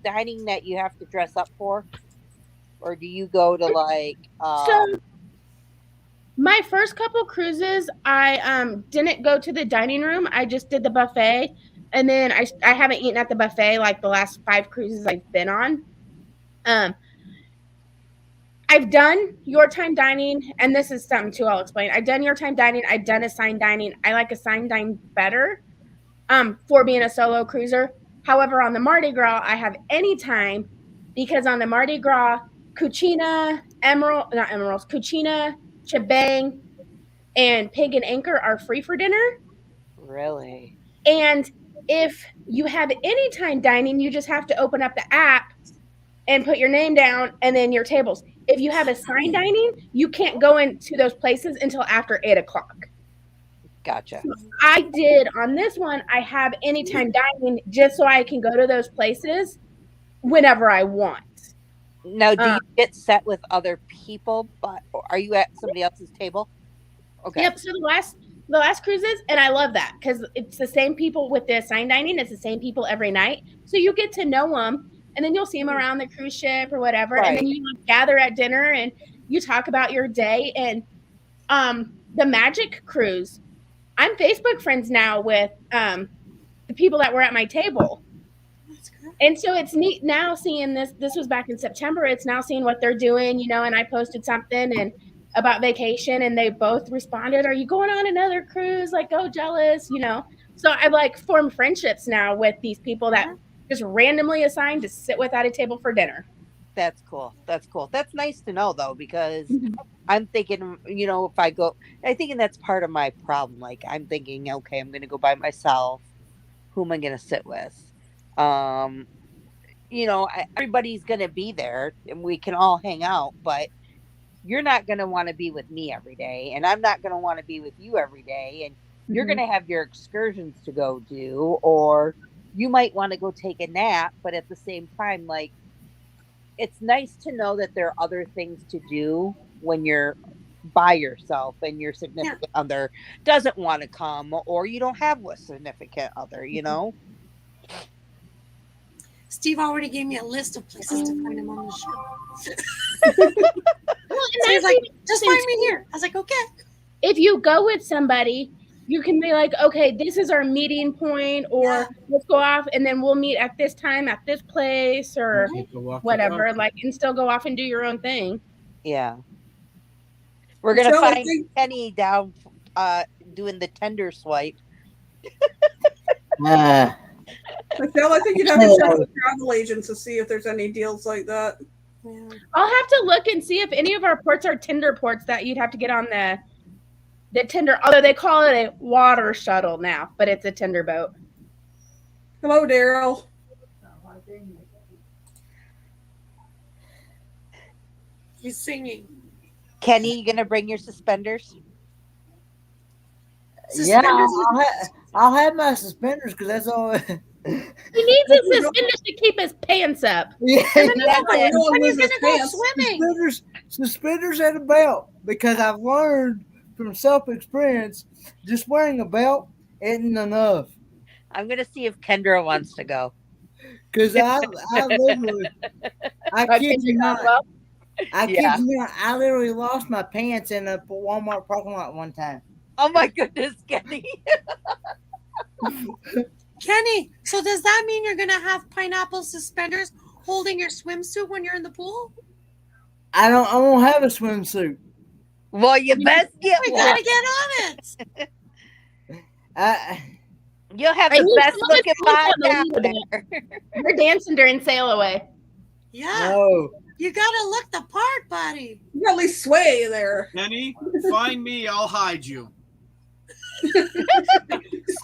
dining that you have to dress up for, or do you go to like? So my first couple cruises, I didn't go to the dining room. I just did the buffet, and then I haven't eaten at the buffet like the last 5 cruises I've been on. I've done your time dining, and this is something too I'll explain. I've done your time dining. I've done assigned dining. I like assigned dine better for being a solo cruiser. However, on the Mardi Gras, I have any time because on the Mardi Gras, Cucina, Cucina, Chebang, and Pig and Anchor are free for dinner. Really? And if you have any time dining, you just have to open up the app and put your name down and then your tables. If you have assigned dining, you can't go into those places until after 8 o'clock. Gotcha. So I did on this one, I have anytime dining just so I can go to those places whenever I want. Now, do you get set with other people, but are you at somebody else's table? Okay. Yep. So the last cruises, and I love that because it's the same people with the assigned dining. It's the same people every night. So you get to know them. And then you'll see them around the cruise ship or whatever. Right. And then you gather at dinner and you talk about your day. And the Magic Cruise, I'm Facebook friends now with the people that were at my table. And so it's neat now seeing this. This was back in September. It's now seeing what they're doing, you know, and I posted something and about vacation and they both responded, are you going on another cruise? Like, oh, jealous, you know. So I've like formed friendships now with these people that just randomly assigned to sit with at a table for dinner. That's cool. That's cool. That's nice to know though, because I'm thinking, you know, if I go, I'm thinking that's part of my problem. Like I'm thinking, okay, I'm going to go by myself. Who am I going to sit with? You know, everybody's going to be there and we can all hang out, but you're not going to want to be with me every day. And I'm not going to want to be with you every day. And you're going to have your excursions to go do, or you might want to go take a nap, but at the same time, like, it's nice to know that there are other things to do when you're by yourself and your significant other doesn't want to come, or you don't have a significant other, you know? Steve already gave me a list of places to find him on the show. So he's like, just find me here. I was like, okay. If you go with somebody, you can be like, okay, this is our meeting point, or let's go off and then we'll meet at this time at this place or whatever, like, and still go off and do your own thing. Yeah. We're going to find Penny down doing the tender swipe. Michelle, I think you'd have to check with travel agents to see if there's any deals like that. Yeah. I'll have to look and see if any of our ports are Tinder ports that you'd have to get on the Tinder, although they call it a water shuttle now, but it's a Tinder boat. Hello, Daryl. He's singing. Kenny, you gonna bring your suspenders? Yeah, I'll have my suspenders because that's all. He needs his suspenders to keep his pants up. Yeah, when he's gonna go swimming. Suspenders and a belt, because I've learned from self-experience, just wearing a belt isn't enough. I'm gonna see if Kendra wants to go. Cause I literally, I Kendra kid you not, Caldwell? I kid Yeah. you not, I literally lost my pants in a Walmart parking lot one time. Oh my goodness, Kenny. Kenny, so does that mean you're gonna have pineapple suspenders holding your swimsuit when you're in the pool? I won't have a swimsuit. Well, you best get We one. gotta get on it. You'll have And the you best still looking look bod on the down leader there. You're dancing during sail away. Yeah, No. you gotta look the part, buddy. You really sway there. Kenny, find me. I'll hide you.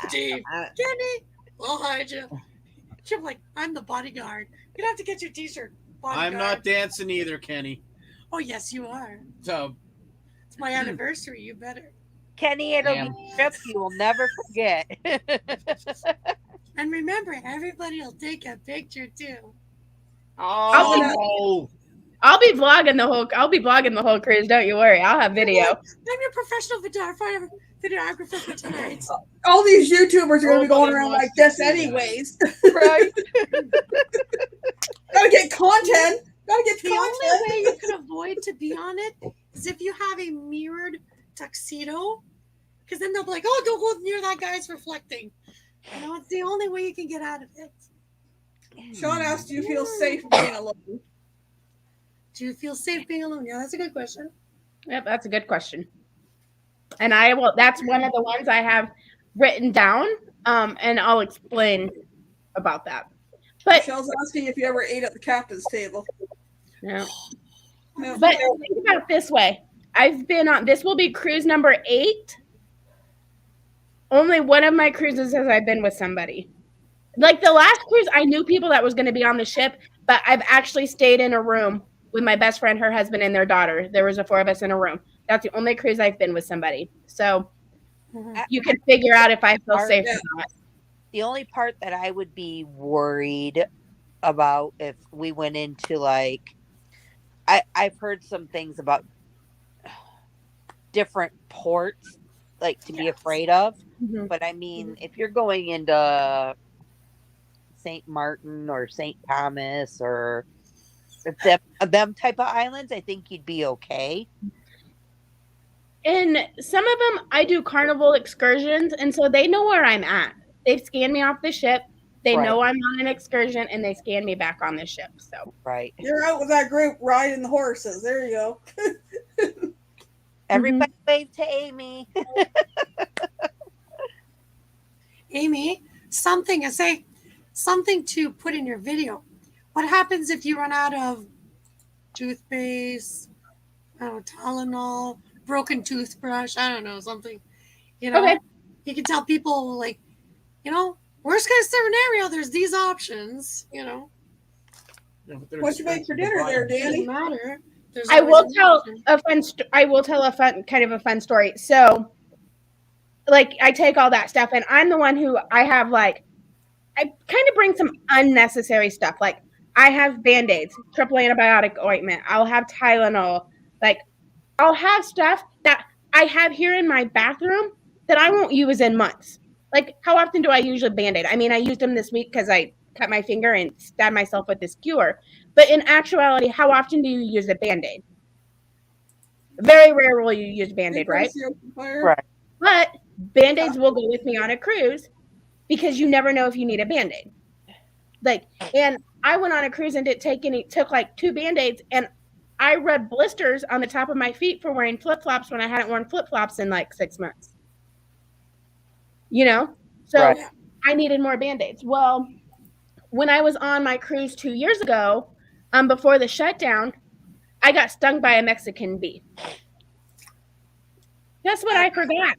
Steve, Kenny, I'll hide you. You're like, I'm the bodyguard. You'd have to get your T-shirt. Bodyguard. I'm not dancing either, Kenny. Oh yes, you are. So It's my anniversary. You better. Kenny, it'll Damn. be a trip you will never forget. And remember, everybody will take a picture too. oh, I'll be vlogging the whole cruise. Don't you worry. I'll have video. I'm your professional videographer for tonight. All these YouTubers are going to be going Nobody around wants like to this see that. anyways. Right? Gotta get content. Gotta get The content. only way you can avoid to be on it is if you have a mirrored tuxedo, because then they'll be like, "Oh, don't go near that guy's reflecting." You know, it's the only way you can get out of it. Sean asked, "Do you feel safe being alone?" Do you feel safe being alone? Yeah, that's a good question. Yep, that's a good question. And I will. That's one of the ones I have written down. And I'll explain about that. But Michelle's asking if you ever ate at the captain's table. no. No. But think about it this way. I've been on. This will be cruise number 8. Only one of my cruises has I've been with somebody. Like the last cruise, I knew people that was going to be on the ship, but I've actually stayed in a room with my best friend, her husband, and their daughter. There was 4 of us in a room. That's the only cruise I've been with somebody. So you can figure out if I feel safe or not. The only part that I would be worried about if we went into like, I've heard some things about different ports, like to be afraid of. Mhm. But I mean, if you're going into St. Martin or St. Thomas or them type of islands, I think you'd be okay. And some of them, I do carnival excursions, and so they know where I'm at. They've scanned me off the ship. They Right. know I'm on an excursion, and they scan me back on the ship. So Right. You're out with that group riding the horses. There you go. Everybody wave to Amy. Amy, something to put in your video. What happens if you run out of toothpaste, I don't know, Tylenol, broken toothbrush, I don't know, something. You know, Okay. you can tell people like, you know, worst case scenario, there's these options, you know. What you make for dinner there, Danny? Doesn't matter. There's I will always an tell option. a fun. I will tell a fun, kind of a fun story. So, like, I take all that stuff, and I'm the one who I have like, I kind of bring some unnecessary stuff. Like, I have Band-Aids, triple antibiotic ointment. I'll have Tylenol. Like, I'll have stuff that I have here in my bathroom that I won't use in months. Like, how often do I use a Band-Aid? I mean, I used them this week because I cut my finger and stabbed myself with this skewer. But in actuality, how often do you use a Band-Aid? Very rare will you use Band-Aid, right? Right. But Band-Aids will go with me on a cruise because you never know if you need a Band-Aid. Like, and I went on a cruise and took like 2 Band-Aids, and I rubbed blisters on the top of my feet for wearing flip-flops when I hadn't worn flip-flops in like 6 months. You know? So Right. I needed more Band-Aids. Well, when I was on my cruise 2 years ago, before the shutdown, I got stung by a Mexican bee. Guess what I forgot?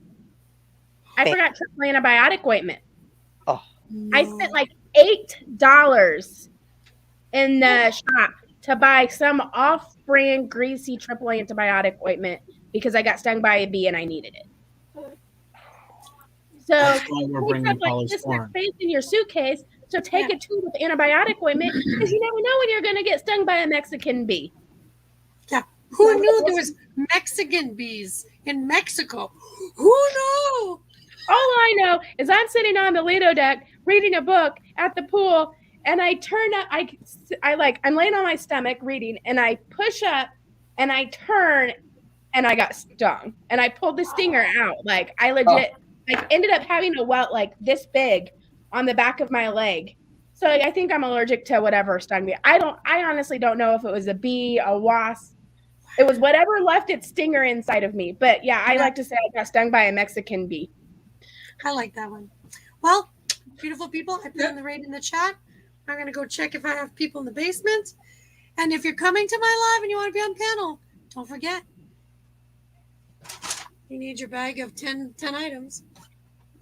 I forgot triple antibiotic ointment. Oh. I spent like $8 in the shop to buy some off-brand greasy triple antibiotic ointment because I got stung by a bee and I needed it. So That's why we're bringing like polished this corn. space in your suitcase. So take a tube of antibiotic ointment because you never know when you're going to get stung by a Mexican bee. Yeah. Who knew there was Mexican bees in Mexico? Who knew? All I know is I'm sitting on the Lido deck reading a book at the pool, and I turn up. I'm laying on my stomach reading, and I push up, and I turn, and I got stung, and I pulled the stinger out. Like I legit, ended up having a welt like this big on the back of my leg. So I think I'm allergic to whatever stung me. I honestly don't know if it was a bee, a wasp. It was whatever left its stinger inside of me. But yeah, I like to say I got stung by a Mexican bee. I like that one. Well, beautiful people, I put in the raid in the chat. I'm going to go check if I have people in the basement. And if you're coming to my live and you want to be on panel, don't forget, you need your bag of 10 items.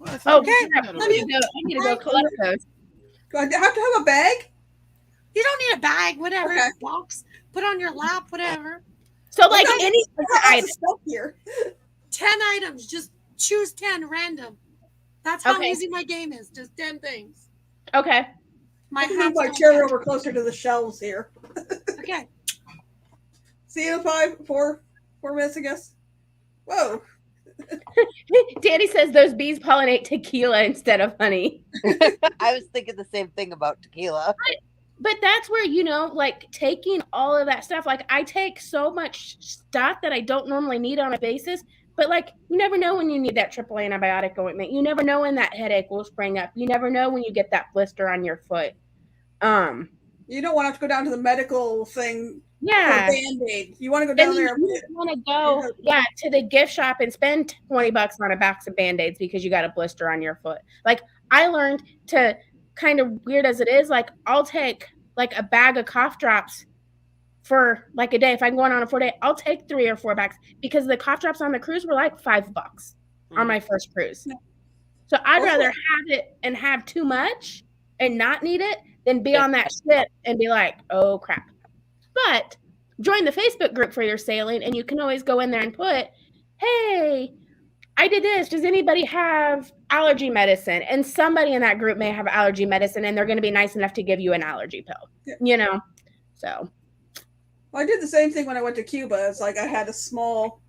Okay, I need to go collect those. Do I have to have a bag? You don't need a bag, whatever. Okay. Box, put on your lap, whatever. So like any stuff here. 10 items, just choose 10 random. That's how easy my game is. Just 10 things. Okay. Move my chair over closer to the shelves here. Okay. See you in 4 minutes, I guess. Whoa. Danny says those bees pollinate tequila instead of honey. I was thinking the same thing about tequila. But that's where, like taking all of that stuff, like I take so much stuff that I don't normally need on a basis, but like you never know when you need that triple antibiotic ointment. You never know when that headache will spring up. You never know when you get that blister on your foot. You don't want to have to go down to the medical thing. Yeah. For a Band-Aid. You want to go down there. You want to go, to the gift shop and spend $20 on a box of Band-Aids because you got a blister on your foot. Like I learned to, kind of weird as it is, like I'll take like a bag of cough drops for like a day. If I'm going on a 4-day, I'll take 3 or 4 bags because the cough drops on the cruise were like $5 on my first cruise. So I'd rather have it and have too much and not need it than be on that ship and be like, oh crap. But join the Facebook group for your sailing, and you can always go in there and put, hey, I did this. Does anybody have allergy medicine? And somebody in that group may have allergy medicine, and they're going to be nice enough to give you an allergy pill, So. Well, I did the same thing when I went to Cuba. It's like I had a small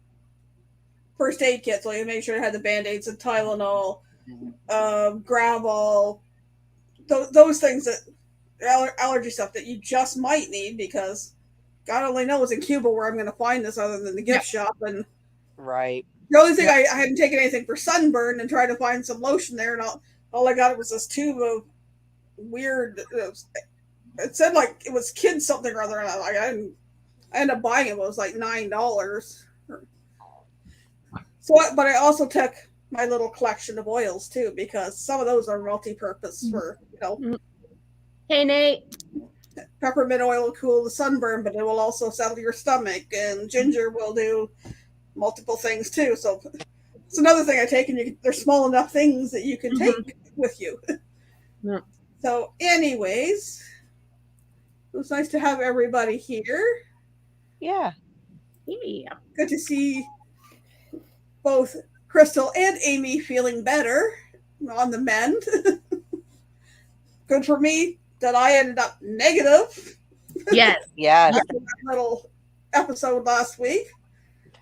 first aid kit, so I made sure I had the Band-Aids and Tylenol, Gravol, those things that allergy stuff that you just might need because God only knows in Cuba where I'm going to find this other than the gift shop. And right. The only thing I hadn't taken anything for sunburn and tried to find some lotion there, and all I got was this tube of weird. It said like it was kids something or other, and I ended up buying it. It was like $9. So, but I also took my little collection of oils too because some of those are multi-purpose for Hey Nate. Peppermint oil will cool the sunburn, but it will also settle your stomach, and ginger will do multiple things too. So it's another thing I take, and they're small enough things that you can take with you. Yeah. So anyways, it was nice to have everybody here. Yeah. Good to see both Crystal and Amy feeling better on the mend. Good for me that I ended up negative. Yes. Yes. After that little episode last week.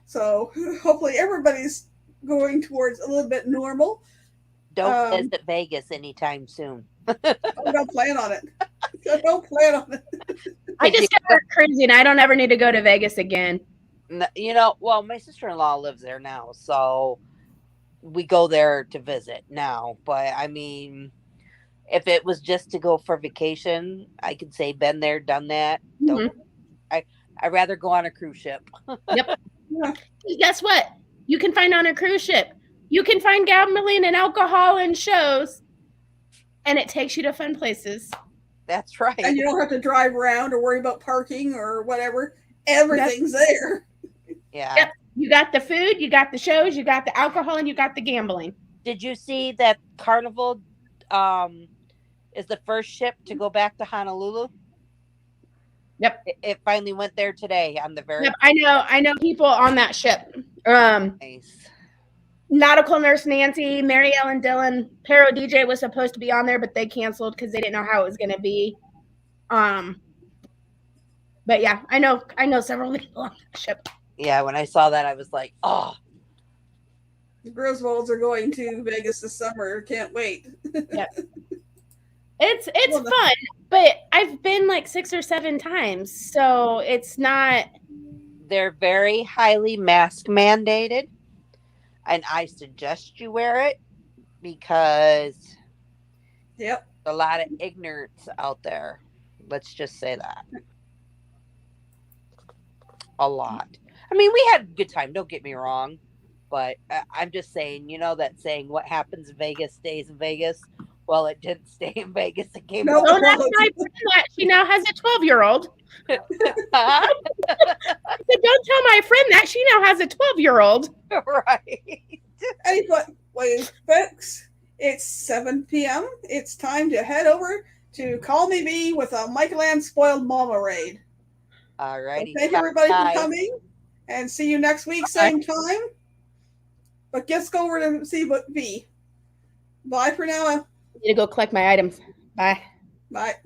So hopefully everybody's going towards a little bit normal. Don't visit Vegas anytime soon. I don't plan on it. I don't plan on it. I just got crazy and I don't ever need to go to Vegas again. Well, my sister-in-law lives there now, so we go there to visit now. But I mean, if it was just to go for vacation, I could say been there, done that. I'd rather go on a cruise ship. Yep. Guess what? You can find on a cruise ship. You can find gambling and alcohol and shows, and it takes you to fun places. That's right. And you don't have to drive around or worry about parking or whatever. Everything's there. Yeah. Yep. You got the food, you got the shows, you got the alcohol, and you got the gambling. Did you see that Carnival is the first ship to go back to Honolulu? Yep. It finally went there today on the very. Yep. I know people on that ship. Nice. Nautical Nurse Nancy, Mary Ellen Dillon, Pero DJ was supposed to be on there, but they canceled because they didn't know how it was going to be. But yeah, I know several people on that ship. Yeah, when I saw that, I was like, oh. The Griswolds are going to Vegas this summer. Can't wait. It's Well, fun, but I've been like 6 or 7 times, so it's not. They're very highly mask mandated, and I suggest you wear it because Yep. there's a lot of ignorance out there. Let's just say that. A lot. I mean, we had a good time, don't get me wrong, but I'm just saying, you know that saying, what happens in Vegas stays in Vegas? Well, it didn't stay in Vegas. It came No. Don't ask my friend that she now has a 12-year-old. Huh? So don't tell my friend that she now has a 12-year-old. Right. Anyway, folks, it's 7 p.m. It's time to head over to Call Me Bee with a Michael Spoiled Mama raid. All righty. Thank everybody for coming, and see you next week, same time. But just go over to see V. Bye for now. I need to go collect my items. Bye. Bye.